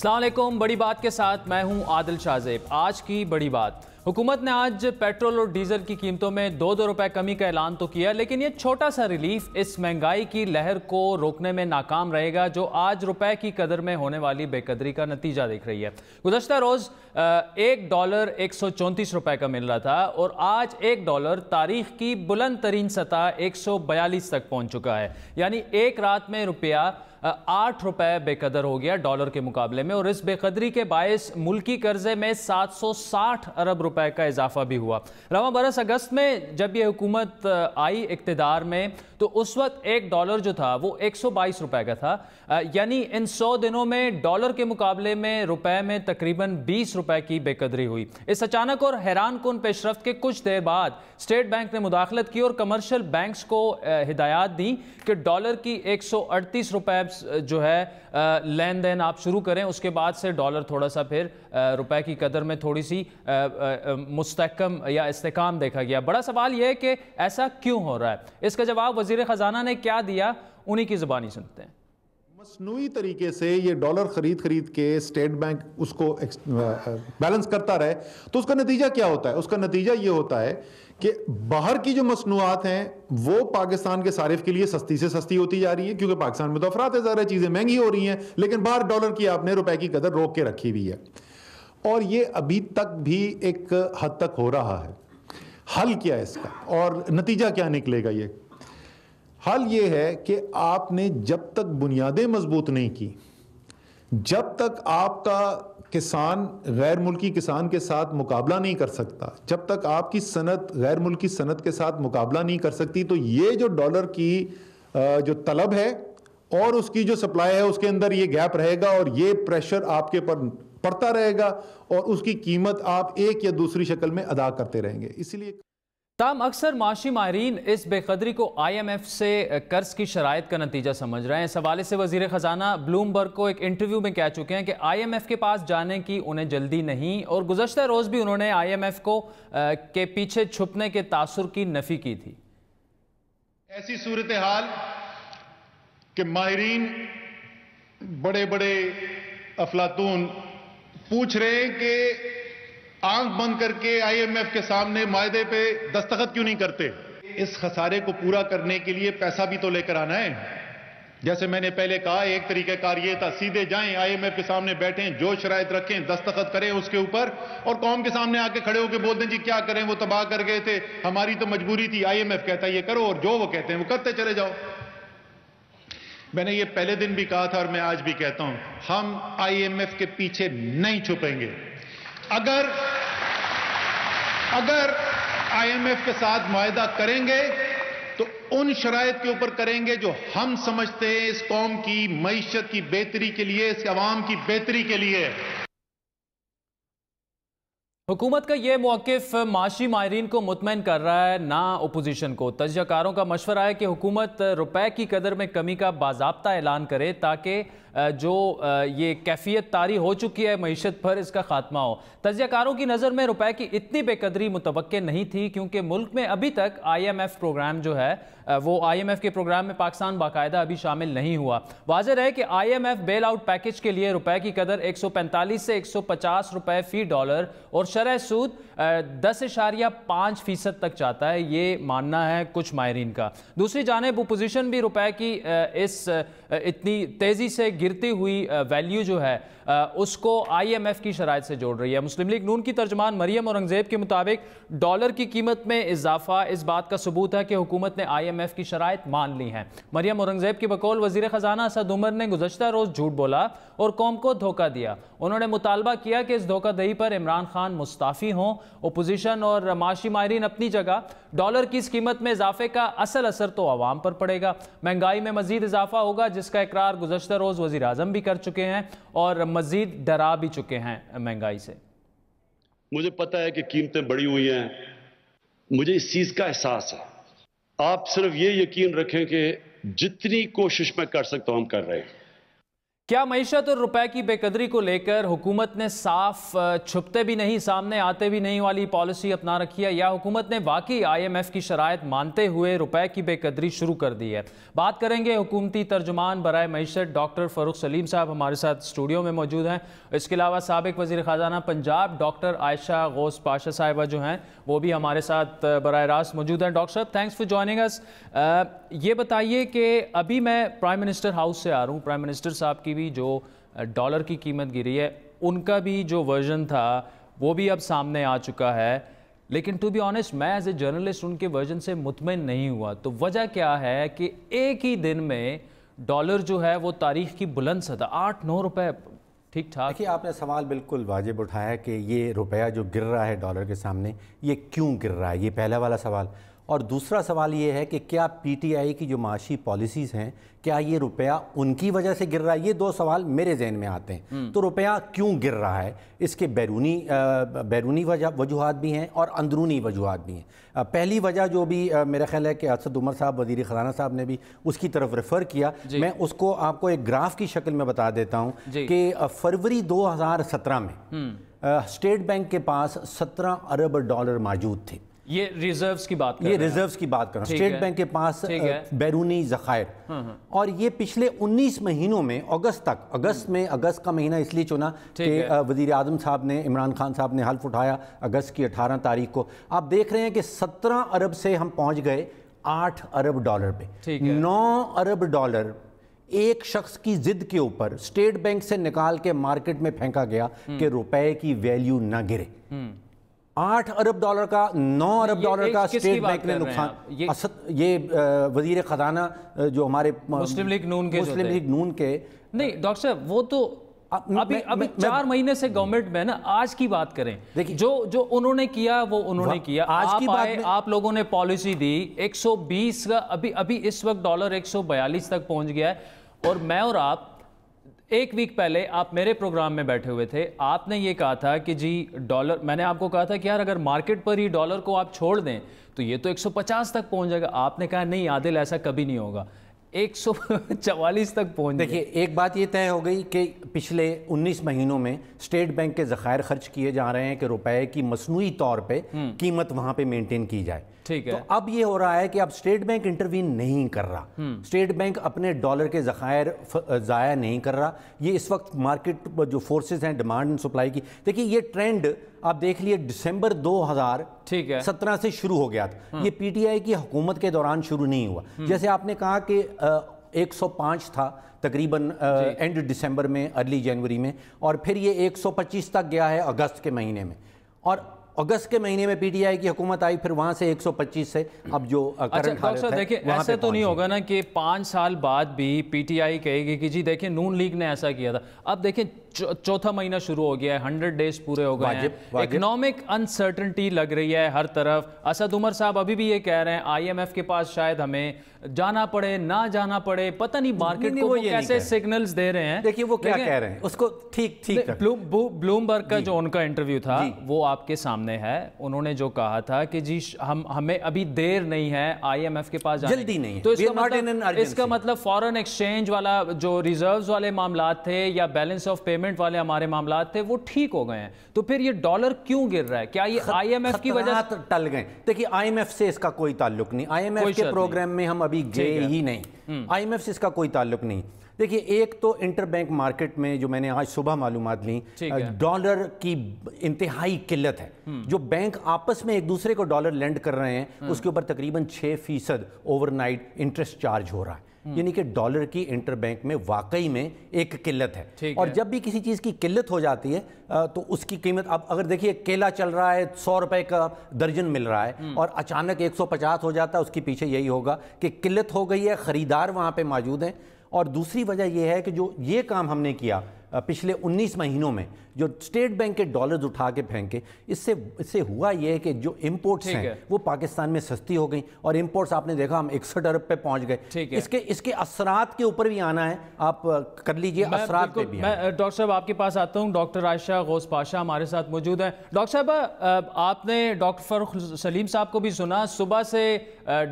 السلام علیکم، بڑی بات کے ساتھ میں ہوں عادل شاہزیب۔ آج کی بڑی بات، حکومت نے آج پیٹرول اور ڈیزل کی قیمتوں میں 2 روپے کمی کا اعلان تو کیا، لیکن یہ چھوٹا سا ریلیف اس مہنگائی کی لہر کو روکنے میں ناکام رہے گا جو آج روپے کی قدر میں ہونے والی بے قدری کا نتیجہ دیکھ رہی ہے۔ گزشتہ روز $1 134 روپے کا مل رہا تھا اور آج $1 تاریخ کی بلند ترین سطح 142 تک پہنچ چکا ہے، یعنی ایک رات میں روپیہ 8 روپے بے قدر ہو گیا ڈالر کے مقابلے میں، اور اس بے قدری کے باعث ملکی قرضے میں 760 ارب روپے کا اضافہ بھی ہوا۔ رواں برس اگست میں جب یہ حکومت آئی اقتدار میں تو اس وقت $1 جو تھا وہ 122 روپے کا تھا، یعنی ان 100 دنوں میں ڈالر کے مقابلے میں روپے میں تقریباً 20 روپے کی بے قدری ہوئی۔ اس اچانک اور حیران کن پیش رفت کے کچھ دیر بعد اسٹیٹ بینک نے مداخلت کی اور کمرشل بینکس کو ہدایات دی کہ ڈالر کی 138 روپے جو ہے لین دین آپ شروع کریں، اس کے بعد سے ڈالر تھوڑا سا پھر روپے کی قدر میں تھوڑی سی مستحکم یا استحکام دیکھا گیا۔ بڑا سوال یہ ہے کہ ایسا کیوں ہو رہا ہے؟ اس کا جواب وزیر خزانہ نے کیا دیا، انہی کی زبانی سنتے ہیں۔ مصنوعی طریقے سے یہ ڈالر خرید کے اسٹیٹ بینک اس کو بیلنس کرتا رہے تو اس کا نتیجہ کیا ہوتا ہے؟ اس کا نتیجہ یہ ہوتا ہے کہ باہر کی جو مصنوعات ہیں وہ پاکستان کے صارف کے لیے سستی سے سستی ہوتی جا رہی ہے، کیونکہ پاکستان میں تو افراط زیادہ چیزیں مہنگی ہو رہی ہیں، لیکن باہر ڈالر کی آپ نے روپے کی قدر روک کے رکھی ہوئی ہے، اور یہ ابھی تک بھی ایک حد تک ہو رہا ہے۔ حل کیا ہے اس کا اور نتیجہ کیا نکلے گا؟ یہ حل یہ ہے کہ آپ نے جب تک بنیادیں مضبوط نہیں کی، جب تک آپ کا کسان غیر ملکی کسان کے ساتھ مقابلہ نہیں کر سکتا، جب تک آپ کی صنعت غیر ملکی صنعت کے ساتھ مقابلہ نہیں کر سکتی، تو یہ جو ڈالر کی جو طلب ہے اور اس کی جو سپلائی ہے اس کے اندر یہ گیپ رہے گا، اور یہ پریشر آپ کے پر پڑتا رہے گا، اور اس کی قیمت آپ ایک یا دوسری شکل میں ادا کرتے رہیں گے۔ اسی لیے تاہم اکثر معاشی ماہرین اس بے قدری کو IMF سے قرض کی شرائط کا نتیجہ سمجھ رہے ہیں۔ اس حوالے سے وزیر خزانہ بلومبرگ کو ایک انٹرویو میں کہہ چکے ہیں کہ IMF کے پاس جانے کی انہیں جلدی نہیں، اور گزشتہ روز بھی انہوں نے IMF کو کے پیچھے چھپنے کے تاثر کی نفی کی تھی۔ ایسی صورتحال کہ ماہرین بڑے بڑے افلاطون پوچھ رہے ہیں کہ آنکھ بند کر کے IMF کے سامنے معاہدے پہ دستخط کیوں نہیں کرتے؟ اس خسارے کو پورا کرنے کے لیے پیسہ بھی تو لے کر آنا ہے۔ جیسے میں نے پہلے کہا، ایک طریقہ کار یہ تھا سیدھے جائیں IMF کے سامنے بیٹھیں، جو شرائط رکھیں دستخط کریں اس کے اوپر، اور قوم کے سامنے آ کے کھڑے ہو کے بول دیں جی کیا کریں، وہ تباہ کر گئے تھے، ہماری تو مجبوری تھی، IMF کہتا ہے یہ کرو، اور جو وہ کہتے ہیں وہ کرتے چلے جاؤ۔ میں نے یہ پہلے دن بھی کہا تھا اور میں آج بھی کہتا ہوں، ہم IMF کے پیچھے نہیں چھپیں گے۔ اگر IMF کے ساتھ معاہدہ کریں گے تو ان شرائط کے اوپر کریں گے جو ہم سمجھتے ہیں اس قوم کی معیشت کی بہتری کے لیے، اس عوام کی بہتری کے لیے۔ حکومت کا یہ موقف معاشی ماہرین کو مطمئن کر رہا ہے، نہ اپوزیشن کو۔ تجزیہ کاروں کا مشورہ ہے کہ حکومت روپے کی قدر میں کمی کا باضابطہ اعلان کرے تاکہ جو یہ کیفیت طاری ہو چکی ہے معیشت پر، اس کا خاتمہ ہو۔ تجزیہ کاروں کی نظر میں روپے کی اتنی بے قدری متوقع نہیں تھی، کیونکہ ملک میں ابھی تک IMF پروگرام جو ہے وہ IMF کے پروگرام میں پاکستان باقاعدہ ابھی شامل نہیں ہوا۔ واضح رہے کہ IMF بیل آؤٹ پیکج کے لیے روپے کی قدر 145 سے 150 روپے فی ڈالر اور شرح سود 10.5% تک چاہتا ہے، یہ ماننا ہے کچھ ماہرین کا۔ دوسری جانب اپوزیشن بھی روپے کی اس اتنی تیزی سے گرتی ہوئی ویلیو جو ہے اس کو IMF کی شرائط سے جوڑ رہی ہے۔ مسلم لیگ نون کی ترجمان مریم اورنگزیب کے مطابق ڈالر کی قیمت میں اضافہ اس بات کا ثبوت ہے کہ حکومت نے IMF کی شرائط مان لی ہیں۔ مریم اورنگزیب کی بقول وزیر خزانہ اسد عمر نے گزشتہ روز جھوٹ بولا اور قوم کو دھوکہ دیا۔ انہوں نے مطالبہ کیا کہ اس دھوکہ دہی پر عمران خان مستعفی ہوں۔ اپوزیشن اور معاشی ماہرین اپنی جگہ، ڈالر کی اس قیمت میں اضافے کا اصل اثر تو عوام پر پڑے گا۔ مہنگائی میں مزید اضافہ ہوگا، جس کا اقرار گزشتہ روز وزیر اعظم بھی کر چکے ہیں اور مزید ڈرا بھی چکے ہیں مہنگائی سے۔ مجھے پتہ ہے کہ قیمتیں بڑھی ہوئی ہیں، مجھے اس چیز کا احساس ہے۔ آپ صرف یہ یقین رکھیں کہ جتنی کوشش میں کر سکتا ہوں ہم کر رہے ہیں۔ کیا معیشت اور روپے کی بے قدری کو لے کر حکومت نے صاف چھپتے بھی نہیں سامنے آتے بھی نہیں والی پالیسی اپنا رکھی ہے، یا حکومت نے واقعی آئی ایم ایف کی شرائط مانتے ہوئے روپے کی بے قدری شروع کر دی ہے؟ بات کریں گے حکومتی ترجمان برائے معیشت ڈاکٹر فاروق سلیم صاحب ہمارے ساتھ اسٹوڈیو میں موجود ہیں. اس کے علاوہ سابق وزیر خزانہ پنجاب ڈاکٹر عائشہ غوث پاشا صاحبہ جو ہیں وہ بھی ہمارے ساتھ براہ راست موجود ہیں. ڈاکٹر صاحب تھینکس فار جوائننگ اس. یہ بتائیے کہ ابھی میں پرائم منسٹر ہاؤس سے آ رہا ہوں، پرائم منسٹر صاحب کی بھی جو ڈالر کی قیمت گری ہے ان کا بھی جو ورژن تھا وہ بھی اب سامنے آ چکا ہے، لیکن ٹو بی آنیسٹ میں ایز اے جرنلسٹ ان کے ورژن سے مطمئن نہیں ہوا. تو وجہ کیا ہے کہ ایک ہی دن میں ڈالر جو ہے وہ تاریخ کی بلند سطح 8-9 روپے ٹھیک ٹھاک. دیکھیے آپ نے سوال بالکل واجب اٹھایا کہ یہ روپیہ جو گر رہا ہے ڈالر کے سامنے یہ کیوں گر رہا ہے، یہ پہلا والا سوال. اور دوسرا سوال یہ ہے کہ کیا پی ٹی آئی کی جو معاشی پالیسیز ہیں کیا یہ روپیہ ان کی وجہ سے گر رہا ہے؟ یہ دو سوال میرے ذہن میں آتے ہیں. تو روپیہ کیوں گر رہا ہے، اس کے بیرونی وجوہات بھی ہیں اور اندرونی وجوہات بھی ہیں. پہلی وجہ جو بھی میرا خیال ہے کہ اسد عمر صاحب وزیر خزانہ صاحب نے بھی اس کی طرف ریفر کیا. میں اس کو آپ کو ایک گراف کی شکل میں بتا دیتا ہوں کہ فروری 2017 میں اسٹیٹ بینک کے پاس 17 ارب ڈالر موجود تھے. یہ ریزروز کی بات کر رہے ہیں، یہ ریزروز کی بات کر رہا ہوں. اسٹیٹ بینک کے پاس بیرونی ذخائر، اور یہ پچھلے 19 مہینوں میں اگست کا مہینہ اس لیے چنا کہ وزیر اعظم صاحب نے، عمران خان صاحب نے حلف اٹھایا اگست کی 18 تاریخ کو. آپ دیکھ رہے ہیں کہ 17 ارب سے ہم پہنچ گئے 8 ارب ڈالر پہ. 9 ارب ڈالر ایک شخص کی ضد کے اوپر اسٹیٹ بینک سے نکال کے مارکیٹ میں پھینکا گیا کہ روپے کی ویلیو نہ گرے. 8 ارب ڈالر کا 9 ارب ڈالر کا اسٹیٹ بینک نے نقصان. یہ وزیر خزانہ جو ہمارے مسلم لیگ نون کے نہیں ڈاکٹر صاحب، وہ تو ابھی 4 مہینے سے گورنمنٹ میں نا. آج کی بات کریں، جو انہوں نے کیا وہ انہوں نے کیا. آپ لوگوں نے پالیسی دی 120 کا، ابھی اس وقت ڈالر 142 تک پہنچ گیا ہے. اور میں اور آپ ایک ویک پہلے آپ میرے پروگرام میں بیٹھے ہوئے تھے، آپ نے یہ کہا تھا کہ جی ڈالر، میں نے آپ کو کہا تھا کہ یار اگر مارکیٹ پر ہی ڈالر کو آپ چھوڑ دیں تو یہ تو 150 تک پہنچ جائے گا. آپ نے کہا نہیں عادل ایسا کبھی نہیں ہوگا، 144 تک پہنچ. دیکھیے ایک بات یہ طے ہو گئی کہ پچھلے 19 مہینوں میں اسٹیٹ بینک کے ذخائر خرچ کیے جا رہے ہیں کہ روپے کی مصنوعی طور پہ قیمت وہاں پہ مینٹین کی جائے. تو اب یہ ہو رہا ہے کہ اب اسٹیٹ بینک انٹروین نہیں کر رہا، اسٹیٹ بینک اپنے ڈالر کے ذخائر ضائع نہیں کر رہا. یہ اس وقت مارکیٹ جو فورسز ہیں ڈیمانڈ اینڈ سپلائی کی، دیکھیے یہ ٹرینڈ آپ دیکھ لیے دسمبر 2017 سے شروع ہو گیا تھا. یہ پی ٹی آئی کی حکومت کے دوران شروع نہیں ہوا. جیسے آپ نے کہا کہ 105 تھا تقریباً اینڈ دسمبر میں، ارلی جنوری میں، اور پھر یہ 125 تک گیا ہے اگست کے مہینے میں. اور اگست کے مہینے میں پی ٹی آئی کی حکومت آئی، پھر وہاں سے 125 سے اب جو کرنٹ حالت ہے. دیکھیں ایسے تو نہیں ہوگا نا کہ 5 سال بعد بھی پی ٹی آئی کہے گی کہ جی دیکھیں نون لیگ نے ایسا کیا تھا. اب دیکھیں چوتھا مہینہ شروع ہو گیا ہے، 100 ڈیز پورے ہو گئے ہیں، اکنامک انسرٹنٹی لگ رہی ہے ہر طرف. اسد عمر صاحب ابھی بھی یہ کہہ رہے ہیں آئی ایم ایف کے پاس شاید ہمیں جانا پڑے نہ جانا پڑے، پتہ نہیں مارکیٹ کو وہ کیسے سگنلز دے رہے ہیں. دیکھیے وہ کیا کہہ رہے ہیں اس کو ٹھیک بلومبرگ کا جو ان کا انٹرویو تھا وہ آپ کے سامنے ہے. انہوں نے جو کہا تھا کہ جی ہمیں ابھی دیر نہیں ہے آئی ایم ایف کے پاس جانے، جلدی نہیں ہے. تو اس کا مطلب فارن ایکسچینج والا جو ریزروز والے معاملات تھے یا بیلنس آف پیمنٹ والے ہمارے معاملات تھے وہ ٹھیک ہو گئے ہیں. تو پھر یہ ڈالر کیوں گر رہا ہے؟ کیا یہ آئی ایم ایف کی وجہ سے ٹل گئے؟ دیکھیے آئی ایم ایف سے اس کا کوئی تعلق نہیں. آئی ایم ایف کے پروگرام میں ہم ابھی گئے ہی نہیں. آئی ایم ایف سے اس کا کوئی تعلق نہیں. دیکھیے ایک تو انٹر بینک مارکیٹ میں جو میں نے آج صبح معلومات لیں، ڈالر کی انتہائی قلت ہے. جو بینک آپس میں ایک دوسرے کو ڈالر لینڈ کر رہے ہیں اس کے اوپر تقریباً 6% اوور نائٹ انٹرسٹ چارج ہو رہا ہے. یعنی کہ ڈالر کی انٹر بینک میں واقعی میں ایک قلت ہے. اور جب بھی کسی چیز کی قلت ہو جاتی ہے تو اس کی قیمت، اب اگر دیکھیے کیلا چل رہا ہے 100 روپے کا درجن مل رہا ہے اور اچانک 150 ہو جاتا ہے، اس کے پیچھے یہی ہوگا کہ قلت ہو گئی ہے، خریدار وہاں پہ موجود ہیں. اور دوسری وجہ یہ ہے کہ جو یہ کام ہم نے کیا پچھلے 19 مہینوں میں جو اسٹیٹ بینک کے ڈالرز اٹھا کے پھینکے، اس سے ہوا یہ ہے کہ جو امپورٹس ہیں وہ پاکستان میں سستی ہو گئیں، اور امپورٹس آپ نے دیکھا ہم 61 ارب پہ پہنچ گئے. اس کے اثرات کے اوپر بھی آنا ہے، آپ کر لیجئے اثرات پہ بھی. میں ڈاکٹر صاحب آپ کے پاس آتا ہوں. ڈاکٹر عائشہ غوث پاشا ہمارے ساتھ موجود ہیں. ڈاکٹر صاحب آپ نے ڈاکٹر فاروق سلیم صاحب کو بھی سنا، صبح سے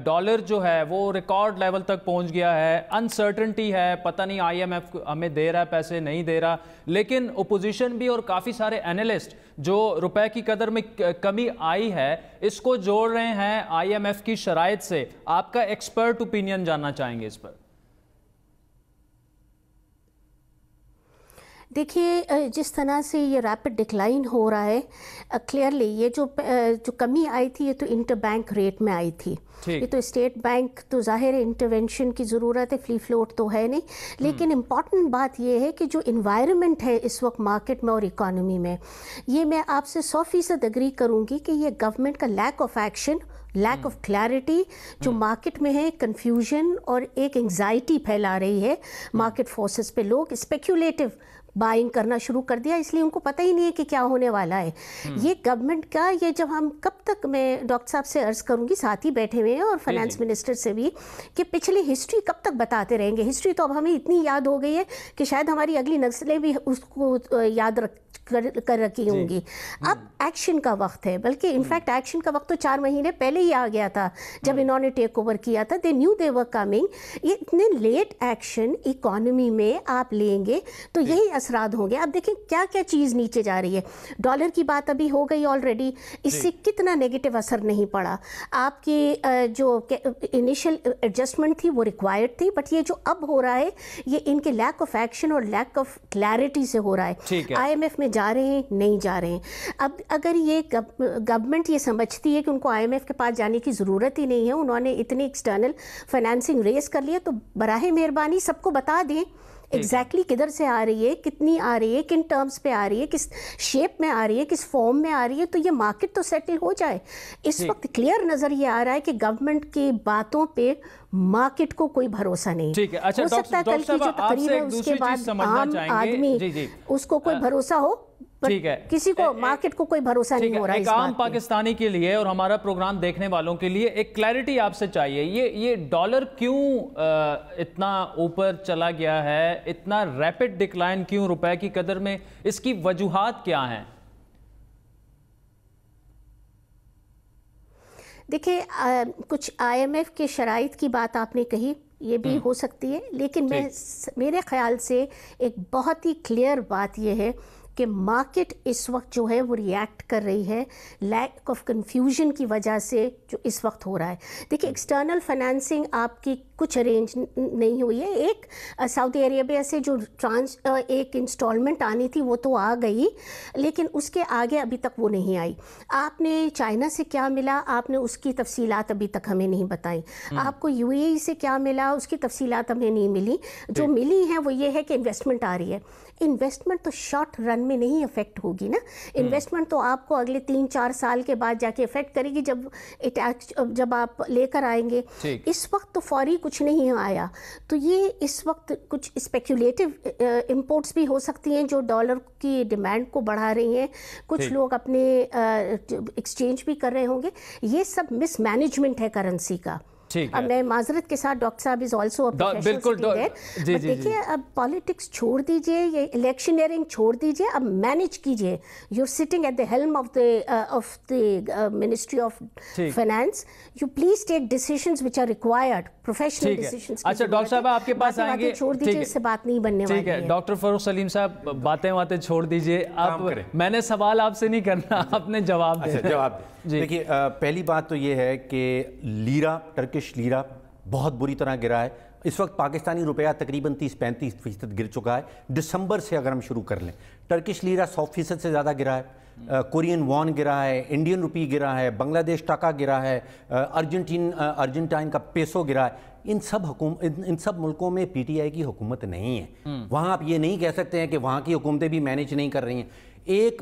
ڈالر جو ہے وہ ریکارڈ لیول تک پہنچ گیا ہے، انسرٹنٹی ہے، پتہ نہیں آئی ایم ایف ہمیں دے رہا ہے پیسے نہیں دے رہا، لیکن اپوزیشن بھی اور کافی سارے اینالسٹ جو روپے کی قدر میں کمی آئی ہے اس کو جوڑ رہے ہیں آئی ایم ایف کی شرائط سے. آپ کا ایکسپرٹ اوپینین جاننا چاہیں گے اس پر. دیکھیے جس طرح سے یہ ریپڈ ڈکلائن ہو رہا ہے، کلیئرلی یہ جو کمی آئی تھی یہ تو انٹر بینک ریٹ میں آئی تھی. یہ تو اسٹیٹ بینک تو ظاہر انٹرونشن کی ضرورت ہے، فری فلوٹ تو ہے نہیں، لیکن امپورٹنٹ بات یہ ہے کہ جو انوائرمنٹ ہے اس وقت مارکیٹ میں اور اکانومی میں، یہ میں آپ سے 100% اگری کروں گی کہ یہ گورنمنٹ کا lack of action, lack of clarity جو مارکیٹ میں ہے، کنفیوژن اور ایک انگزائٹی پھیلا رہی ہے مارکیٹ فورسز پہ. لوگ اسپیکولیٹو بائنگ کرنا شروع کر دیا، اس لیے ان کو پتہ ہی نہیں ہے کہ کیا ہونے والا ہے. یہ گورنمنٹ کا یہ جب ہم کب تک، میں ڈاکٹر صاحب سے عرض کروں گی، ساتھ ہی بیٹھے ہوئے ہیں اور فائنانس منسٹر سے بھی، کہ پچھلی ہسٹری کب تک بتاتے رہیں گے. ہسٹری تو اب ہمیں اتنی یاد ہو گئی ہے کہ شاید ہماری اگلی نسلیں بھی اس کو یاد کر رکھی ہوں گی. اب ایکشن کا وقت ہے، بلکہ انفیکٹ ایکشن کا وقت تو 4 مہینے پہلے ہی آ گیا تھا جب انہوں نے ٹیک اوور کیا تھا. They knew they were coming. یہ اتنے لیٹ ایکشن اکانومی میں آپ لیں گے تو یہی اثرات ہوں گے. اب دیکھیں کیا کیا چیز نیچے جا رہی ہے. ڈالر کی بات ابھی ہو گئی آلریڈی، اس سے کتنا نیگیٹو اثر نہیں پڑا. آپ کی جو انیشل ایڈجسٹمنٹ تھی وہ ریکوائرڈ تھی، بٹ یہ جو اب ہو رہا ہے یہ ان کے لیک آف ایکشن اور لیک آف کلیئرٹی سے ہو رہا ہے. آئی ایم ایف میں جا رہے ہیں، نہیں جا رہے ہیں. اب اگر یہ گورنمنٹ یہ سمجھتی ہے کہ ان کو آئی ایم ایف کے پاس جانے کی ضرورت ہی نہیں ہے، انہوں نے اتنی ایکسٹرنل فائنانسنگ ریز کر لیا، تو براہ مہربانی سب کو بتا دیں ایگزیکٹلی کدھر سے آ رہی ہے، کتنی آ رہی ہے، کن ٹرمز پہ آ رہی ہے، کس شیپ میں آ رہی ہے، کس فارم میں آ رہی ہے، تو یہ مارکیٹ تو سیٹل ہو جائے. اس وقت کلیئر نظر یہ آ رہا ہے کہ گورنمنٹ کی باتوں پہ مارکیٹ کو کوئی بھروسہ نہیں. ہو سکتا ہے کل کی جو تقریر ہے اس کے بعد عام آدمی اس کو کوئی بھروسہ ہو، ٹھیک ہے، کسی کو مارکیٹ کو کوئی بھروسہ نہیں ہو رہا. ایک عام پاکستانی کے لیے اور ہمارا پروگرام دیکھنے والوں کے لیے ایک کلیئرٹی آپ سے چاہیے. یہ ڈالر کیوں اتنا اوپر چلا گیا ہے، اتنا ریپڈ ڈکلائن کیوں روپے کی قدر میں، اس کی وجوہات کیا ہیں؟ دیکھیں کچھ آئی ایم ایف کے شرائط کی بات آپ نے کہی، یہ بھی ہو سکتی ہے، لیکن میرے خیال سے ایک بہت ہی کلیئر بات یہ ہے کہ مارکیٹ اس وقت جو ہے وہ ریئیکٹ کر رہی ہے لیک آف کنفیوژن کی وجہ سے جو اس وقت ہو رہا ہے. دیکھیں ایکسٹرنل فائنانسنگ آپ کی کچھ ارینج نہیں ہوئی ہے. ایک سعودی عربیہ سے جو ایک انسٹالمنٹ آنی تھی وہ تو آ گئی، لیکن اس کے آگے ابھی تک وہ نہیں آئی. آپ نے چائنا سے کیا ملا، آپ نے اس کی تفصیلات ابھی تک ہمیں نہیں بتائیں. آپ کو یو اے ای سے کیا ملا، اس کی تفصیلات ہمیں نہیں ملی. جو ملی ہیں وہ یہ ہے کہ انویسٹمنٹ آ رہی ہے. انویسٹمنٹ تو شارٹ رن میں نہیں افیکٹ ہوگی نا. انویسٹمنٹ تو آپ کو اگلے 3-4 سال کے بعد جا کے افیکٹ کرے گی جب آپ لے کر آئیں گے. اس وقت تو فوری کچھ نہیں آیا، تو یہ اس وقت کچھ اسپیکولیٹو امپورٹس بھی ہو سکتی ہیں جو ڈالر کی ڈیمانڈ کو بڑھا رہی ہیں. کچھ لوگ اپنے ایکسچینج بھی کر رہے ہوں گے. یہ سب مس مینجمنٹ ہے کرنسی کا. اب میں معذرت کے ساتھ ڈاکٹر صاحب از آلسو دیکھیے اب پالیٹکس چھوڑ دیجئے، یہ الیکشنئرنگ چھوڑ دیجئے، اب مینج کیجئے. You sitting at the helm of the ministry of finance. You please take decisions which are required, professional decisions. اچھا ڈاکٹر صاحب آپ کے پاس آئیں گے، چھوڑ دیجئے، اس سے بات نہیں بننے والی ہے. ٹھیک ہے ڈاکٹر فاروق سلیم صاحب، باتیں چھوڑ دیجئے. اب میں نے سوال آپ سے نہیں کرنا، آپ نے جواب دیں. دیکھیے پہلی بات تو یہ ہے کہ لیرا، ٹرکش لیرا بہت بری طرح گرا ہے. اس وقت پاکستانی روپیہ تقریباً 30-35% گر چکا ہے. دسمبر سے اگر ہم شروع کر لیں، ٹرکش لیرا 100% سے زیادہ گرا ہے. کورین وان گرا ہے، انڈین روپی گرا ہے، بنگلہ دیش ٹاکا گرا ہے، ارجنٹائن کا پیسو گرا ہے. ان سب ملکوں میں پی ٹی آئی کی حکومت نہیں ہے. وہاں آپ یہ نہیں کہہ سکتے ہیں کہ وہاں کی حکومتیں بھی مینج نہیں کر رہی ہیں. ایک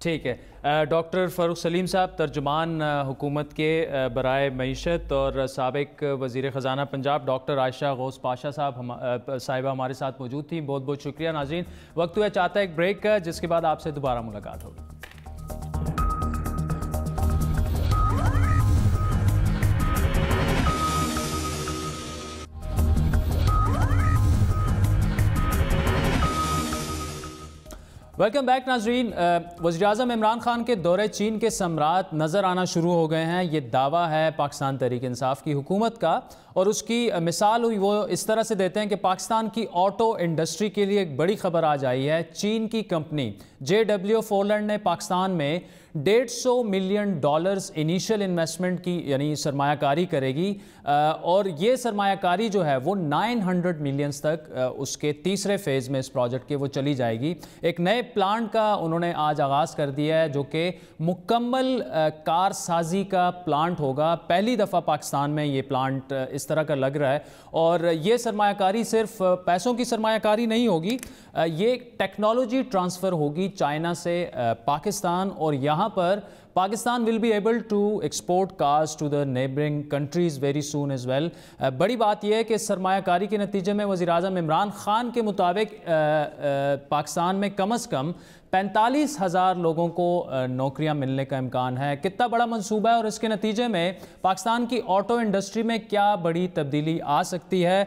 ٹھیک ہے. ڈاکٹر فاروق سلیم صاحب, ترجمان حکومت کے برائے معیشت, اور سابق وزیر خزانہ پنجاب ڈاکٹر عائشہ غوث پاشا صاحبہ ہمارے ساتھ موجود تھیں. بہت بہت شکریہ. ناظرین, وقت ہوا چاہتا ہے ایک بریک کا, جس کے بعد آپ سے دوبارہ ملاقات ہوگی. ویلکم بیک ناظرین. وزیراعظم عمران خان کے دورے چین کے ثمرات نظر آنا شروع ہو گئے ہیں. یہ دعویٰ ہے پاکستان تحریک انصاف کی حکومت کا, اور اس کی مثال ہوئی وہ اس طرح سے دیتے ہیں کہ پاکستان کی آٹو انڈسٹری کے لیے ایک بڑی خبر آج آئی ہے. چین کی کمپنی JW فورلینڈ نے پاکستان میں $150 ملین انیشل انویسٹمنٹ کی یعنی سرمایہ کاری کرے گی, اور یہ سرمایہ کاری جو ہے وہ 900 ملینز تک اس کے تیسرے فیز میں اس پروجیکٹ کے وہ چلی جائے گی. ایک نئے پلانٹ کا انہوں نے آج آغاز کر دیا ہے, جو کہ مکمل کار سازی کا پلانٹ ہوگا. پہلی دفعہ پاکستان میں یہ پلانٹ اس طرح کا لگ رہا ہے, اور یہ سرمایہ کاری صرف پیسوں کی سرمایہ کاری نہیں ہوگی, یہ ٹیکنالوجی ٹرانسفر ہوگی چائنا سے پاکستان, اور یہاں پر Pakistan will be able to export cars to the neighboring countries very soon as well. بڑی بات یہ ہے کہ سرمایہ کاری کے نتیجے میں وزیراعظم عمران خان کے مطابق پاکستان میں کم از کم 45,000 لوگوں کو نوکریاں ملنے کا امکان ہے. کتنا بڑا منصوبہ ہے, اور اس کے نتیجے میں پاکستان کی آٹو انڈسٹری میں کیا بڑی تبدیلی آ سکتی ہے.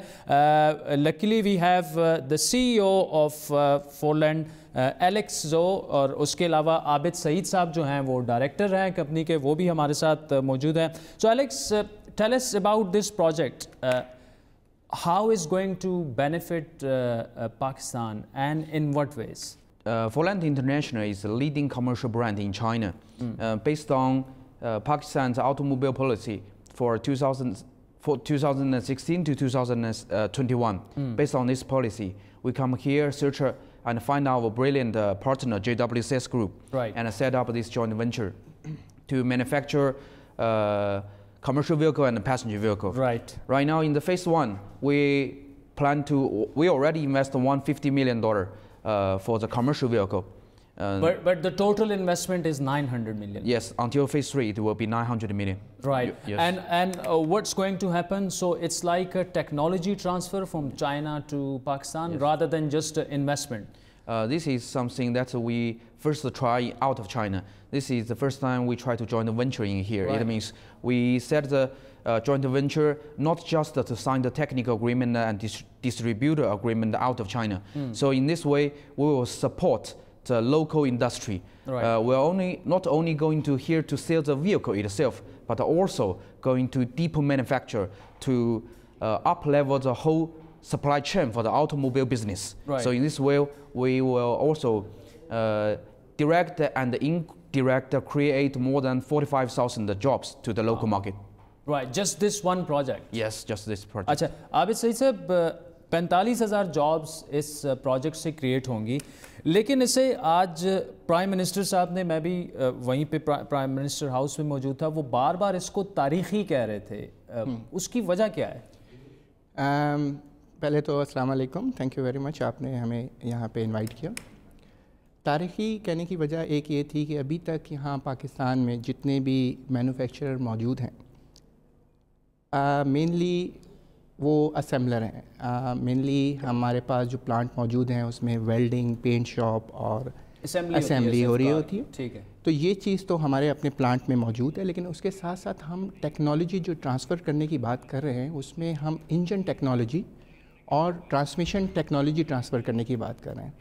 Luckily we have the CEO of Forland Alex Zou, اور اس کے علاوہ عابد سعید صاحب جو ہیں وہ ڈائریکٹر ہیں کمپنی کے, وہ بھی ہمارے ساتھ موجود ہیں. So Alex, tell us about this project, how is going to benefit Pakistan and in what ways? Forland International is a leading commercial brand in China, based on Pakistan's automobile policy for 2016 to 2021. Based on this policy, we come here, search and find our brilliant partner, JWCS Group, and set up this joint venture to manufacture commercial vehicle and passenger vehicle. Right now, in the phase one, we already invest $150 million for the commercial vehicle. But the total investment is 900 million. Yes, until phase 3 it will be 900 million. Right. Yes. And what's going to happen? So it's like a technology transfer from China to Pakistan, yes, rather than just investment. This is something that we first try out of China. This is the first time we try to join the venture in here. Right. It means we set the joint venture not just to sign the technical agreement and distributor agreement out of China. So in this way, we will support the local industry. Right. We're not only going to here to sell the vehicle itself, but also going to deeper manufacture to up level the whole supply chain for the automobile business. Right. So in this way, we will also direct and indirect create more than 45,000 jobs to the local market. Right, just this one project? Yes, just this project. اچھا عابد سعید صاحب, 45,000 jobs اس project سے create ہوں گی, لیکن اسے آج prime minister صاحب نے, میں بھی وہیں پہ پرائم منسٹر ہاؤس میں موجود تھا, وہ بار بار اس کو تاریخی کہہ رہے تھے. اس کی وجہ کیا ہے؟ پہلے تو السلام علیکم, تھینک یو ویری مچ, آپ نے ہمیں یہاں پہ انوائٹ کیا. تاریخی کہنے کی وجہ ایک یہ تھی کہ ابھی تک یہاں پاکستان میں جتنے بھی مینوفیکچرر موجود ہیں مینلی وہ اسمبلر ہیں. مینلی ہمارے پاس جو پلانٹ موجود ہیں اس میں ویلڈنگ, پینٹ شاپ اور اسمبلی ہو رہی ہوتی ہے. ٹھیک ہے, تو یہ چیز تو ہمارے اپنے پلانٹ میں موجود ہے, لیکن اس کے ساتھ ساتھ ہم ٹیکنالوجی جو ٹرانسفر کرنے کی بات کر رہے ہیں اس میں ہم انجن ٹیکنالوجی اور ٹرانسمیشن ٹیکنالوجی ٹرانسفر کرنے کی بات کر رہے ہیں.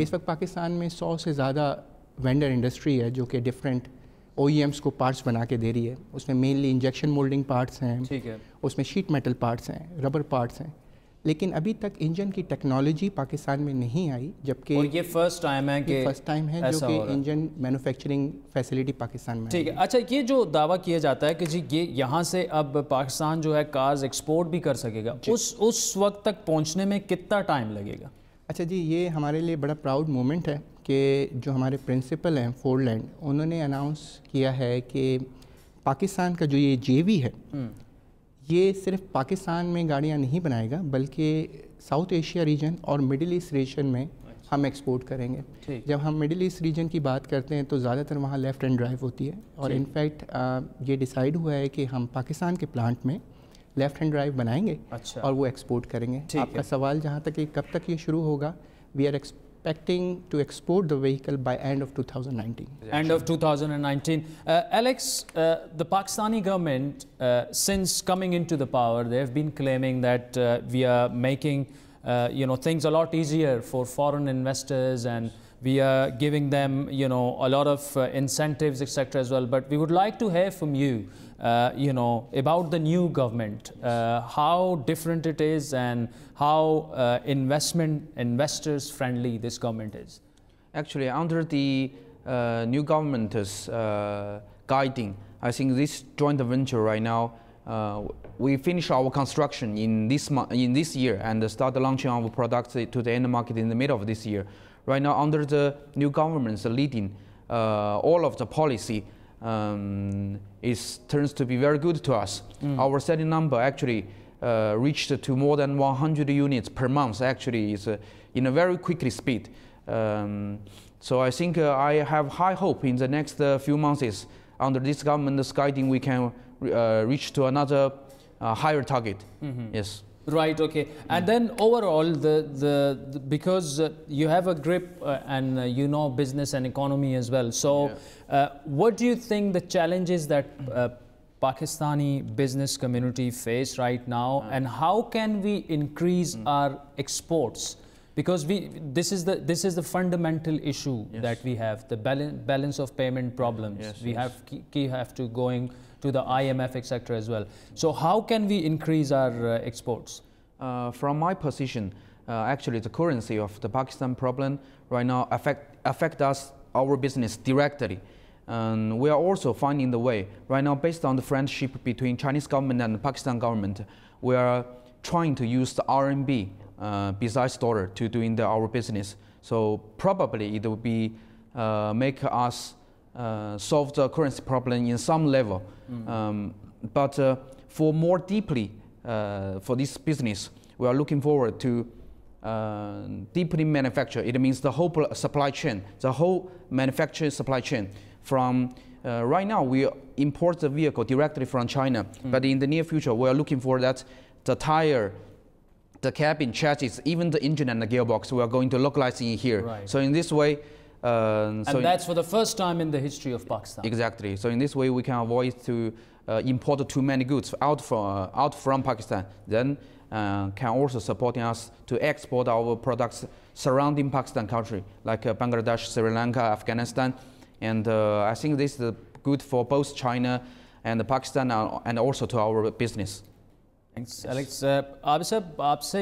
اس وقت پاکستان میں 100 سے زیادہ وینڈر انڈسٹری ہے جو کہ ڈفرینٹ OEMs کو پارٹس بنا کے دے رہی ہے. اس میں مینلی انجیکشن مولڈنگ پارٹس ہیں, اس میں شیٹ میٹل پارٹس ہیں, ربر پارٹس ہیں, لیکن ابھی تک انجن کی ٹیکنالوجی پاکستان میں نہیں آئی, جبکہ یہ فرسٹ ٹائم ہے کہ جو کہ انجن مینوفیکچرنگ فیسلٹی پاکستان میں. ٹھیک ہے. اچھا, یہ جو دعویٰ کیا جاتا ہے کہ جی یہ یہاں سے اب پاکستان جو ہے کارز ایکسپورٹ بھی کر سکے گا, اس وقت تک پہنچنے میں کتنا ٹائم لگے گا؟ اچھا جی, یہ ہمارے لیے بڑا پراؤڈ مومنٹ ہے کہ جو ہمارے پرنسپل ہیں فورلینڈ, انہوں نے اناؤنس کیا ہے کہ پاکستان کا جو یہ JV ہے یہ صرف پاکستان میں گاڑیاں نہیں بنائے گا, بلکہ ساؤتھ ایشیا ریجن اور مڈل ایسٹ ریجن میں ہم ایکسپورٹ کریں گے. جب ہم مڈل ایسٹ ریجن کی بات کرتے ہیں تو زیادہ تر وہاں لیفٹ ہینڈ ڈرائیو ہوتی ہے, اور انفیکٹ یہ ڈیسائیڈ ہوا ہے کہ ہم پاکستان کے پلانٹ میں لیفٹ ہینڈ ڈرائیو بنائیں گے اور وہ ایکسپورٹ کریں گے. آپ کا سوال جہاں تک کہ کب تک یہ شروع ہوگا, we are expecting to export the vehicle by end of 2019. End of 2019. Alex, the Pakistani government, since coming into the power, they have been claiming that we are making things a lot easier for foreign investors, and we are giving them a lot of incentives, etc. as well. But we would like to hear from you, about the new government, how different it is and how investors friendly this government is. Actually, under the new government's guiding, I think this joint venture right now, we finish our construction in this year and start launching our products to the end market in the middle of this year. Right now, under the new government's leading, all of the policy turns to be very good to us. Our selling number actually reached to more than 100 units per month. Actually, is in a very quickly speed. So I think I have high hope in the next few months. Under this government's guiding, we can reach to another higher target. Yes. Right, okay. And then overall, because you have a grip and business and economy as well. So what do you think the challenges that Pakistani business community face right now, and how can we increase our exports? Because this is the fundamental issue that we have, the balance of payment problems. We have to going to the IMF, etc. as well. So how can we increase our exports? From my position, actually the currency of the Pakistan problem right now affect us, our business directly. And we are also finding the way right now, based on the friendship between Chinese government and the Pakistan government, we are trying to use the RMB besides dollar to doing our business. So probably it will be make us solve the currency problem in some level. But for more deeply for this business, we are looking forward to deeply manufacture. It means the whole supply chain, the whole manufacturing supply chain. From right now, we import the vehicle directly from China, but in the near future, we are looking for that the tire, the cabin, chassis, even the engine and the gearbox, we are going to localize in here. Right. So in this way, and that's for the first time in the history of Pakistan. Exactly. So in this way, we can avoid to import too many goods out from Pakistan. Then can also supporting us to export our products surrounding Pakistan country, like Bangladesh, Sri Lanka, Afghanistan. And I think this is good for both China and Pakistan, and also to our business. Thanks, Alex. عابد صاحب آپ سے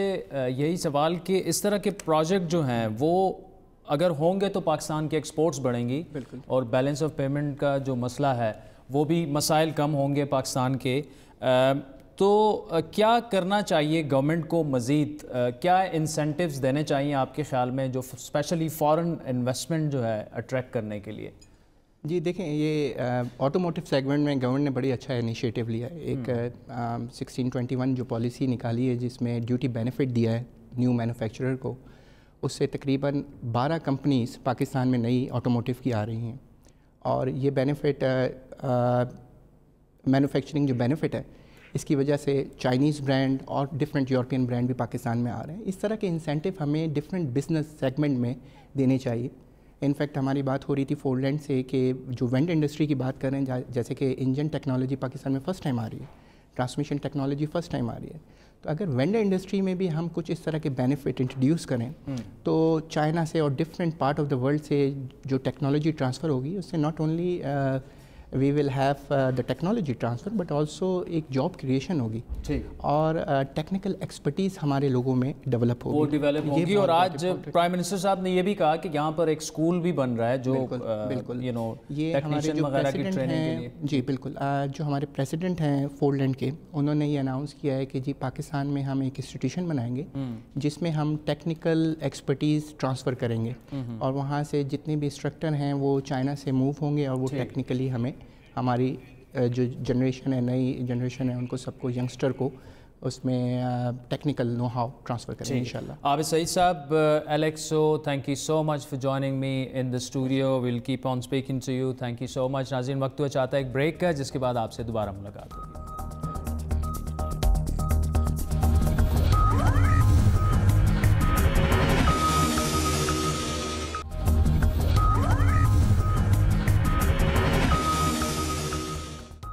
یہی سوال کہ اس طرح کے project جو ہیں وہ اگر ہوں گے تو پاکستان کے ایکسپورٹس بڑھیں گی, اور بیلنس آف پیمنٹ کا جو مسئلہ ہے وہ بھی مسائل کم ہوں گے پاکستان کے. تو کیا کرنا چاہیے گورنمنٹ کو مزید, کیا انسینٹیوز دینے چاہیے آپ کے خیال میں, جو اسپیشلی فارن انویسٹمنٹ جو ہے اٹریکٹ کرنے کے لیے؟ جی دیکھیں, یہ آٹوموٹیو سیگمنٹ میں گورنمنٹ نے بڑی اچھا انیشیٹو لیا ہے. ایک 1621 جو پالیسی نکالی ہے جس میں ڈیوٹی بینیفٹ دیا ہے نیو مینوفیکچرر کو, اس سے تقریباً 12 کمپنیز پاکستان میں نئی آٹوموٹیو کی آ رہی ہیں. اور یہ بینیفٹ مینوفیکچرنگ جو بینیفٹ ہے اس کی وجہ سے چائنیز برانڈ اور ڈفرینٹ یورپین برانڈ بھی پاکستان میں آ رہے ہیں. اس طرح کے انسینٹیو ہمیں ڈفرینٹ بزنس سیگمنٹ میں دینے چاہیے. انفیکٹ ہماری بات ہو رہی تھی فور لینڈ سے کہ جو وینڈ انڈسٹری کی بات کریں, جیسے کہ انجن ٹیکنالوجی پاکستان میں فرسٹ ٹائم آ رہی ہے, ٹرانسمیشن ٹیکنالوجی فرسٹ ٹائم آ رہی ہے. تو اگر وینڈ انڈسٹری میں بھی ہم کچھ اس طرح کے بینیفٹ انٹروڈیوس کریں تو چائنا سے اور different part of the world سے جو ٹیکنالوجی ٹرانسفر ہوگی اس سے not only we will have the technology transfer but also ایک جاب کریشن ہوگی, اور ٹیکنیکل ایکسپرٹیز ہمارے لوگوں میں ڈیولپ ہوگی. اور آج پرائم منسٹر صاحب نے یہ بھی کہا کہ یہاں پر ایک اسکول بھی بن رہا ہے جو بالکل یہ ہمارے جو پریزیڈنٹ ہیں, جی بالکل, جو ہمارے پریزیڈنٹ ہیں فور لینڈ کے, انہوں نے یہ اناؤنس کیا ہے کہ جی پاکستان میں ہم ایک انسٹیٹیوشن بنائیں گے جس میں ہم ٹیکنیکل ایکسپرٹیز ٹرانسفر کریں گے, اور وہاں سے جتنے بھی انسٹرکٹر ہیں وہ چائنا سے موو ہوں گے, اور وہ ٹیکنیکلی ہمیں ہماری جو جنریشن ہے, نئی جنریشن ہے, ان کو سب کو ینگسٹر کو اس میں ٹیکنیکل نو ہاؤ ٹرانسفر کریں انشاءاللہ. عابد سعید صاحب, Alexo, thank you so much for joining me in the studio. We'll keep on speaking to you. Thank you so much. ناظرین, وقت ہوا چاہتا ہے ایک بریک کا, جس کے بعد آپ سے دوبارہ ملاقات ہوگی.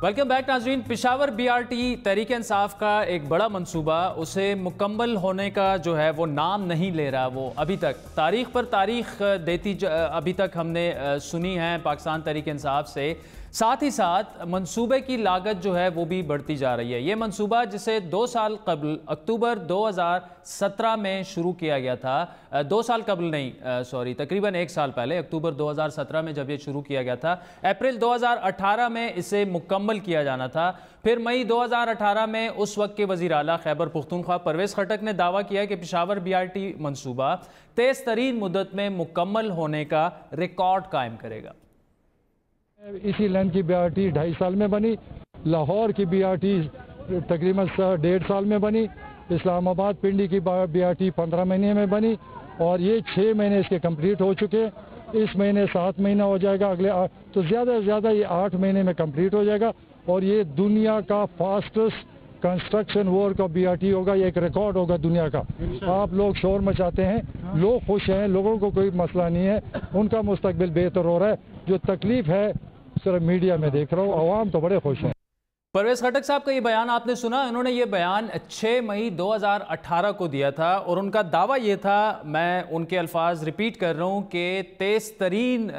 ویلکم بیک ناظرین. پشاور BRT تحریک انصاف کا ایک بڑا منصوبہ, اسے مکمل ہونے کا جو ہے وہ نام نہیں لے رہا. وہ ابھی تک تاریخ پر تاریخ دیتی ابھی تک ہم نے سنی ہے پاکستان تحریک انصاف سے. ساتھ ہی ساتھ منصوبے کی لاگت جو ہے وہ بھی بڑھتی جا رہی ہے. یہ منصوبہ جسے 2 سال قبل اکتوبر 2017 میں شروع کیا گیا تھا, 2 سال قبل نہیں, سوری, تقریباً 1 سال پہلے, اکتوبر 2017 میں جب یہ شروع کیا گیا تھا, اپریل 2018 میں اسے مکمل کیا جانا تھا. پھر مئی 2018 میں اس وقت کے وزیر اعلیٰ خیبر پختونخوا پرویز خٹک نے دعویٰ کیا کہ پشاور BRT منصوبہ تیز ترین مدت میں مکمل ہونے کا ریکارڈ قائم کرے گا. اسی لین کی BRT 2.5 سال میں بنی, لاہور کی BRT تقریباً 1.5 سال میں بنی, اسلام آباد پنڈی کی BRT 15 مہینے میں بنی, اور یہ 6 مہینے اس کے کمپلیٹ ہو چکے. اس مہینے 7 مہینہ ہو جائے گا, اگلے تو زیادہ سے زیادہ یہ 8 مہینے میں کمپلیٹ ہو جائے گا. اور یہ دنیا کا fastest construction work of BRT ہوگا. یہ ایک ریکارڈ ہوگا دنیا کا. آپ لوگ شور مچاتے ہیں, لوگ خوش ہیں, لوگوں کو کوئی مسئلہ نہیں ہے, ان کا مستقبل بہتر ہو رہا ہے. جو تکلیف ہے صرف میڈیا میں دیکھ رہا ہوں, عوام تو بڑے خوش ہیں. پرویز خٹک صاحب کا یہ بیان آپ نے سنا, انہوں نے یہ بیان 6 مئی 2018 کو دیا تھا, اور ان کا دعویٰ یہ تھا, میں ان کے الفاظ ریپیٹ کر رہا ہوں, کہ تیز ترین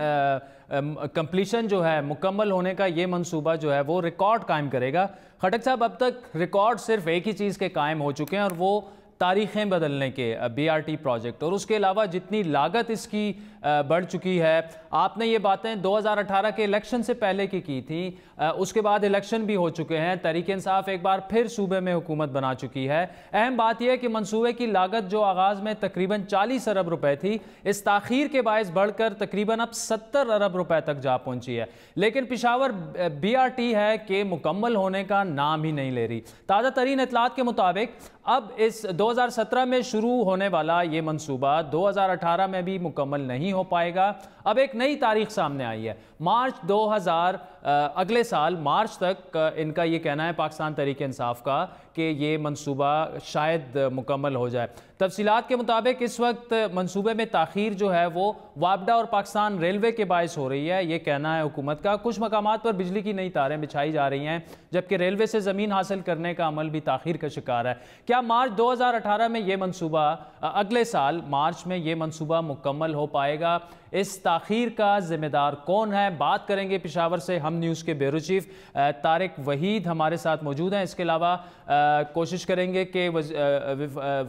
کمپلیشن جو ہے, مکمل ہونے کا یہ منصوبہ جو ہے وہ ریکارڈ قائم کرے گا. خٹک صاحب, اب تک ریکارڈ صرف ایک ہی چیز کے قائم ہو چکے ہیں, اور وہ تاریخیں بدلنے کے BRT پروجیکٹ, اور اس کے علاوہ جتنی لاگت اس کی بڑھ چکی ہے. آپ نے یہ باتیں 2018 کے الیکشن سے پہلے کی تھیں, اس کے بعد الیکشن بھی ہو چکے ہیں, تحریک انصاف ایک بار پھر صوبے میں حکومت بنا چکی ہے. اہم بات یہ ہے کہ منصوبے کی لاگت جو آغاز میں تقریباً 40 ارب روپے تھی, اس تاخیر کے باعث بڑھ کر تقریباً اب 70 ارب روپے تک جا پہنچی ہے. لیکن پشاور BRT ہے کہ مکمل ہونے کا نام ہی نہیں لے رہی. تازہ ترین اطلاعات کے مطابق اب اس 2017 میں شروع ہونے والا یہ منصوبہ 2018 میں بھی مکمل نہیں ہو پائے گا. اب ایک نئی تاریخ سامنے آئی ہے, مارچ 2000, اگلے سال مارچ تک ان کا یہ کہنا ہے پاکستان تحریک انصاف کا کہ یہ منصوبہ شاید مکمل ہو جائے. تفصیلات کے مطابق اس وقت منصوبے میں تاخیر جو ہے وہ وابڈا اور پاکستان ریلوے کے باعث ہو رہی ہے, یہ کہنا ہے حکومت کا. کچھ مقامات پر بجلی کی نئی تاریں بچھائی جا رہی ہیں, جبکہ ریلوے سے زمین حاصل کرنے کا عمل بھی تاخیر کا شکار ہے. کیا مارچ 2018 میں یہ منصوبہ, اگلے سال مارچ میں یہ منصوبہ مکمل ہو پائے گا؟ اس تاخیر کا ذمہ دار کون ہے؟ بات کریں گے پشاور سے ہم نیوز کے بیورو چیف طارق وحید ہمارے ساتھ موجود ہیں. اس کے علاوہ کوشش کریں گے کہ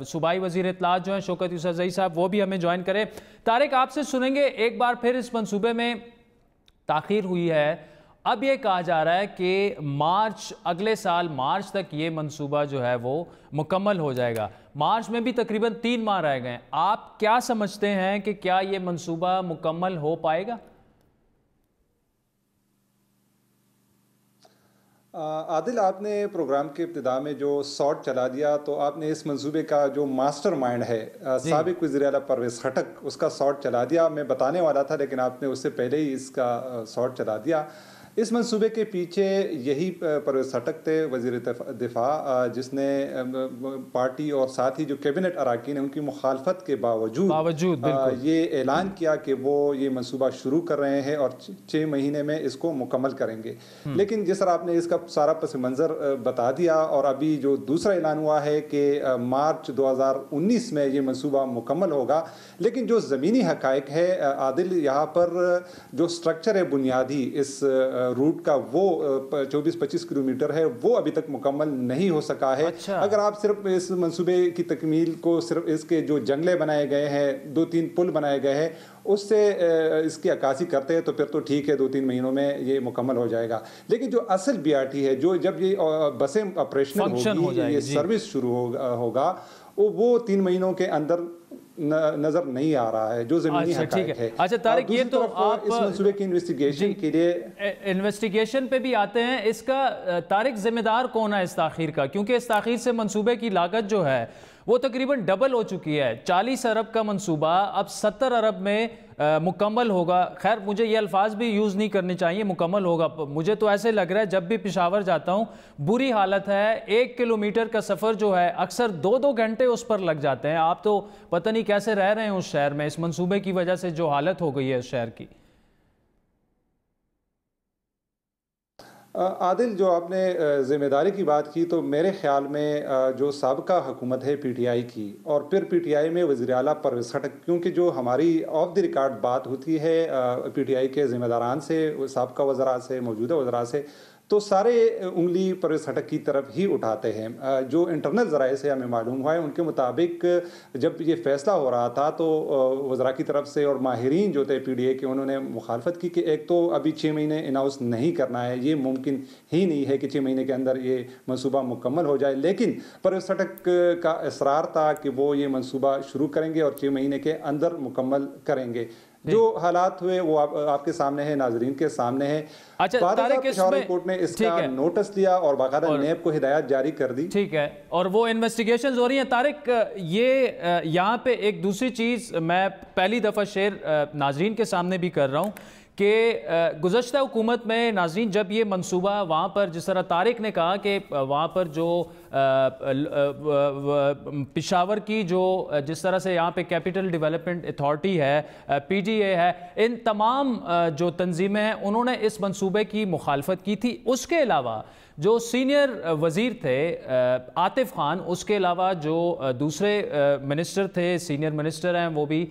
صوبائی وزیر اطلاعات جو ہیں شوکت یوسفزئی صاحب, وہ بھی ہمیں جوائن کریں. طارق, آپ سے سنیں گے, ایک بار پھر اس منصوبے میں تاخیر ہوئی ہے. اب یہ کہا جا رہا ہے کہ مارچ, اگلے سال مارچ تک یہ منصوبہ جو ہے وہ مکمل ہو جائے گا. مارچ میں بھی تقریباً 3 ماہ رہ گئے. آپ کیا سمجھتے ہیں کہ کیا یہ منصوبہ مکمل ہو پائے گا؟ عادل, آپ نے پروگرام کے ابتدا میں جو سارٹ چلا دیا, تو آپ نے اس منصوبے کا جو ماسٹر مائنڈ ہے سابق وزیر اعلیٰ پرویز خٹک, اس کا سارٹ چلا دیا. میں بتانے والا تھا لیکن آپ نے اس سے پہلے ہی اس کا سارٹ چلا دیا. اس منصوبے کے پیچھے یہی پرویز خٹک تھے, وزیر دفاع, جس نے پارٹی اور ساتھ ہی جو کیبنٹ اراکین ہیں ان کی مخالفت کے باوجود یہ اعلان کیا کہ وہ یہ منصوبہ شروع کر رہے ہیں اور 6 مہینے میں اس کو مکمل کریں گے. لیکن جس طرح آپ نے اس کا سارا پس منظر بتا دیا, اور ابھی جو دوسرا اعلان ہوا ہے کہ مارچ 2019 میں یہ منصوبہ مکمل ہوگا, لیکن جو زمینی حقائق ہے عادل, یہاں پر جو سٹرکچر ہے بنیادی اس روٹ کا, وہ 24-25 کلومیٹر ہے, وہ ابھی تک مکمل نہیں ہو سکا ہے. اگر آپ صرف اس منصوبے کی تکمیل کو صرف اس کے جو جنگلے بنائے گئے ہیں, 2-3 پل بنائے گئے ہیں, اس سے اس کی عکاسی کرتے ہیں تو پھر تو ٹھیک ہے, 2-3 مہینوں میں یہ مکمل ہو جائے گا. لیکن جو اصل BRT ہے, جو جب یہ بسیں آپریشنل ہوگی, یہ سروس شروع ہوگا, وہ 3 مہینوں کے اندر نظر نہیں آ رہا ہے جو زمینی حقائق ہے. اچھا طارق، یہ تو آپ اس منصوبے کی انویسٹیگیشن کے لیے انویسٹیگیشن پہ بھی آتے ہیں. اس کا طارق ذمہ دار کون ہے اس تاخیر کا؟ کیونکہ اس تاخیر سے منصوبے کی لاگت جو ہے وہ تقریباً ڈبل ہو چکی ہے. 40 ارب کا منصوبہ اب 70 ارب میں مکمل ہوگا. خیر مجھے یہ الفاظ بھی یوز نہیں کرنے چاہیے مکمل ہوگا. مجھے تو ایسے لگ رہا ہے جب بھی پشاور جاتا ہوں بری حالت ہے. 1 کلومیٹر کا سفر جو ہے اکثر 2 گھنٹے اس پر لگ جاتے ہیں. آپ تو پتہ نہیں کیسے رہ رہے ہیں اس شہر میں اس منصوبے کی وجہ سے جو حالت ہو گئی ہے اس شہر کی. عادل، جو آپ نے ذمہ داری کی بات کی تو میرے خیال میں جو سابقہ حکومت ہے پی ٹی آئی کی اور پھر پی ٹی آئی میں وزیر اعلیٰ پرویز خٹک، کیونکہ جو ہماری آف دی ریکارڈ بات ہوتی ہے پی ٹی آئی کے ذمہ داران سے، سابقہ وزراء سے، موجودہ وزراء سے، تو سارے انگلی پرویز خٹک کی طرف ہی اٹھاتے ہیں. جو انٹرنل ذرائع سے ہمیں معلوم ہوا ہے ان کے مطابق جب یہ فیصلہ ہو رہا تھا تو وزراء کی طرف سے اور ماہرین جو تھے پی ڈی اے کے انہوں نے مخالفت کی کہ ایک تو ابھی 6 مہینے اناؤنس نہیں کرنا ہے، یہ ممکن ہی نہیں ہے کہ 6 مہینے کے اندر یہ منصوبہ مکمل ہو جائے. لیکن پرویز خٹک کا اصرار تھا کہ وہ یہ منصوبہ شروع کریں گے اور 6 مہینے کے اندر مکمل کریں گے. جو حالات ہوئے وہ آپ کے سامنے ہے، ناظرین کے سامنے ہے. پشاور کورٹ نے اس کا نوٹس لیا اور باقاعدہ نیب کو ہدایت جاری کر دی. ٹھیک ہے، اور وہ انویسٹیگیشنز ہو رہی ہیں. طارق، یہ یہاں پہ ایک دوسری چیز میں پہلی دفعہ شیئر ناظرین کے سامنے بھی کر رہا ہوں کہ گزشتہ حکومت میں ناظرین جب یہ منصوبہ وہاں پر جس طرح طارق نے کہا کہ وہاں پر جو پشاور کی جو جس طرح سے یہاں پہ کیپٹل ڈیولپمنٹ اتھارٹی ہے، پی ڈی اے ہے، ان تمام جو تنظیمیں ہیں انہوں نے اس منصوبے کی مخالفت کی تھی. اس کے علاوہ جو سینئر وزیر تھے عاطف خان، اس کے علاوہ جو دوسرے منسٹر تھے، سینئر منسٹر ہیں، وہ بھی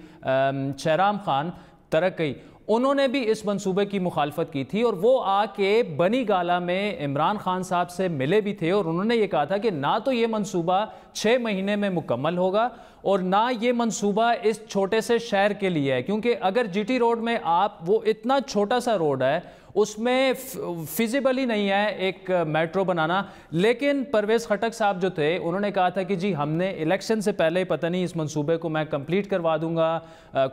شہرام خان ترقی، انہوں نے بھی اس منصوبے کی مخالفت کی تھی. اور وہ آ کے بنی گالہ میں عمران خان صاحب سے ملے بھی تھے اور انہوں نے یہ کہا تھا کہ نہ تو یہ منصوبہ 6 مہینے میں مکمل ہوگا اور نہ یہ منصوبہ اس چھوٹے سے شہر کے لیے ہے. کیونکہ اگر جی ٹی روڈ میں آپ، وہ اتنا چھوٹا سا روڈ ہے، اس میں فیزیبل ہی نہیں ہے ایک میٹرو بنانا. لیکن پرویز خٹک صاحب جو تھے انہوں نے کہا تھا کہ جی ہم نے الیکشن سے پہلے پتہ نہیں اس منصوبے کو میں کمپلیٹ کروا دوں گا،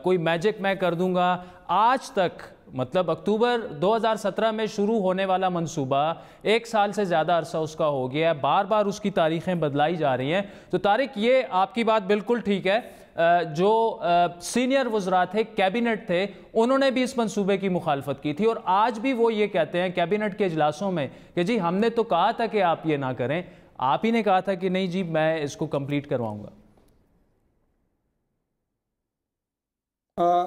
کوئی میجک میں کر دوں گا. آج تک مطلب اکتوبر 2017 میں شروع ہونے والا منصوبہ 1 سال سے زیادہ عرصہ اس کا ہو گیا ہے. بار بار اس کی تاریخیں بدلائی جا رہی ہیں. تو طارق، یہ آپ کی بات بالکل ٹھیک ہے. جو سینئر وزراء تھے، کیبنٹ تھے، انہوں نے بھی اس منصوبے کی مخالفت کی تھی اور آج بھی وہ یہ کہتے ہیں کیبنٹ کے اجلاسوں میں کہ جی ہم نے تو کہا تھا کہ آپ یہ نہ کریں. آپ ہی نے کہا تھا کہ نہیں جی میں اس کو کمپلیٹ کرواؤں گا.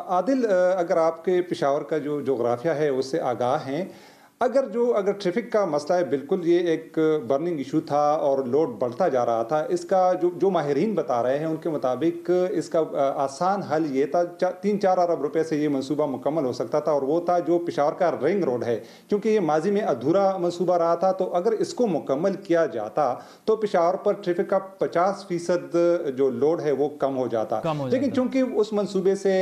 عادل، اگر آپ کے پشاور کا جو جغرافیہ ہے اس سے آگاہ ہیں، اگر ٹریفک کا مسئلہ ہے، بالکل یہ ایک برننگ ایشو تھا اور لوڈ بڑھتا جا رہا تھا. اس کا جو ماہرین بتا رہے ہیں ان کے مطابق اس کا آسان حل یہ تھا، 3-4 ارب روپے سے یہ منصوبہ مکمل ہو سکتا تھا، اور وہ تھا جو پشاور کا رنگ روڈ ہے. کیونکہ یہ ماضی میں ادھورا منصوبہ رہا تھا، تو اگر اس کو مکمل کیا جاتا تو پشاور پر ٹریفک کا 50% جو لوڈ ہے وہ کم ہو جاتا. لیکن چونکہ اس منصوبے سے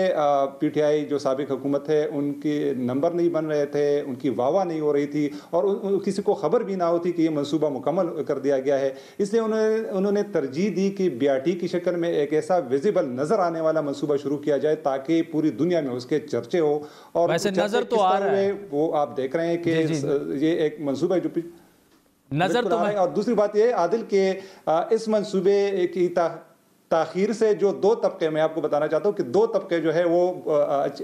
پی ٹی آئی جو سابق حکومت ہے ان کے نمبر نہیں بن رہے تھے، ان کی واہ نہیں ہو رہی تھی اور کسی کو خبر بھی نہ ہوتی کہ یہ منصوبہ مکمل کر دیا گیا ہے، اس لیے انہوں نے ترجیح دی کہ بی آر ٹی کی شکل میں ایک ایسا ویزیبل نظر آنے والا منصوبہ شروع کیا جائے تاکہ پوری دنیا میں اس کے چرچے ہو. اور ویسے نظر تو آ رہا ہے، وہ آپ دیکھ رہے ہیں کہ یہ ایک منصوبہ ہے جو نظر تو ہے. اور دوسری بات یہ عادل کہ اس منصوبے کی تاخیر سے جو 2 طبقے میں آپ کو بتانا چاہتا ہوں کہ 2 طبقے جو ہے وہ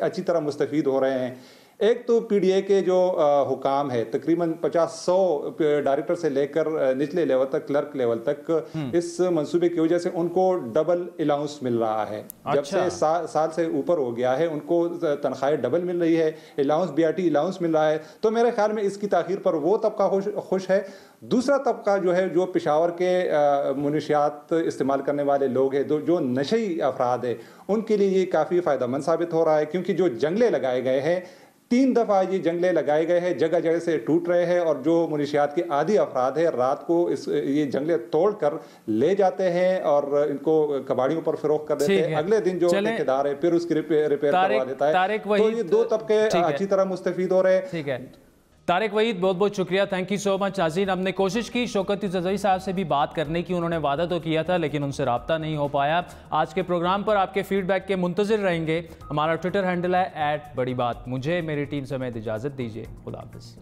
اچھی طرح مستفید ہو رہے ہیں. ایک تو پی ڈی اے کے جو حکام ہے، تقریباً 50-100 ڈائریکٹر سے لے کر نچلے لیول تک، کلرک لیول تک، اس منصوبے کی وجہ سے ان کو ڈبل الاؤنس مل رہا ہے. جب سے سال سے اوپر ہو گیا ہے ان کو تنخواہیں ڈبل مل رہی ہے، allowance B R T allowance مل رہا ہے. تو میرے خیال میں اس کی تاخیر پر وہ طبقہ خوش ہے. دوسرا طبقہ جو ہے جو پشاور کے منشیات استعمال کرنے والے لوگ ہیں، جو نشئی افراد ہیں، ان کے لیے یہ کافی فائدہ مند ثابت ہو رہا ہے. کیونکہ جو جنگلے لگائے گئے ہیں، 3 دفعہ یہ جنگلے لگائے گئے ہیں، جگہ جگہ سے ٹوٹ رہے ہیں، اور جو منشیات کے عادی افراد ہیں رات کو یہ جنگلے توڑ کر لے جاتے ہیں اور ان کو کباڑیوں پر فروخت کر دیتے ہیں. اگلے دن جو ٹھیکیدار ہے پھر اس کی ریپیئر کروا دیتا ہے. تو یہ 2 طبقے اچھی طرح مستفید ہو رہے ہیں. طارق وحید بہت بہت شکریہ, تھینک یو سو مچ. ناظرین, ہم نے کوشش کی شوکت یوسفزئی صاحب سے بھی بات کرنے کی, انہوں نے وعدہ تو کیا تھا لیکن ان سے رابطہ نہیں ہو پایا. آج کے پروگرام پر آپ کے فیڈ بیک کے منتظر رہیں گے. ہمارا ٹویٹر ہینڈل ہے @بڑی بات. مجھے میری ٹیم سمیت اجازت دیجیے, خدا حافظ.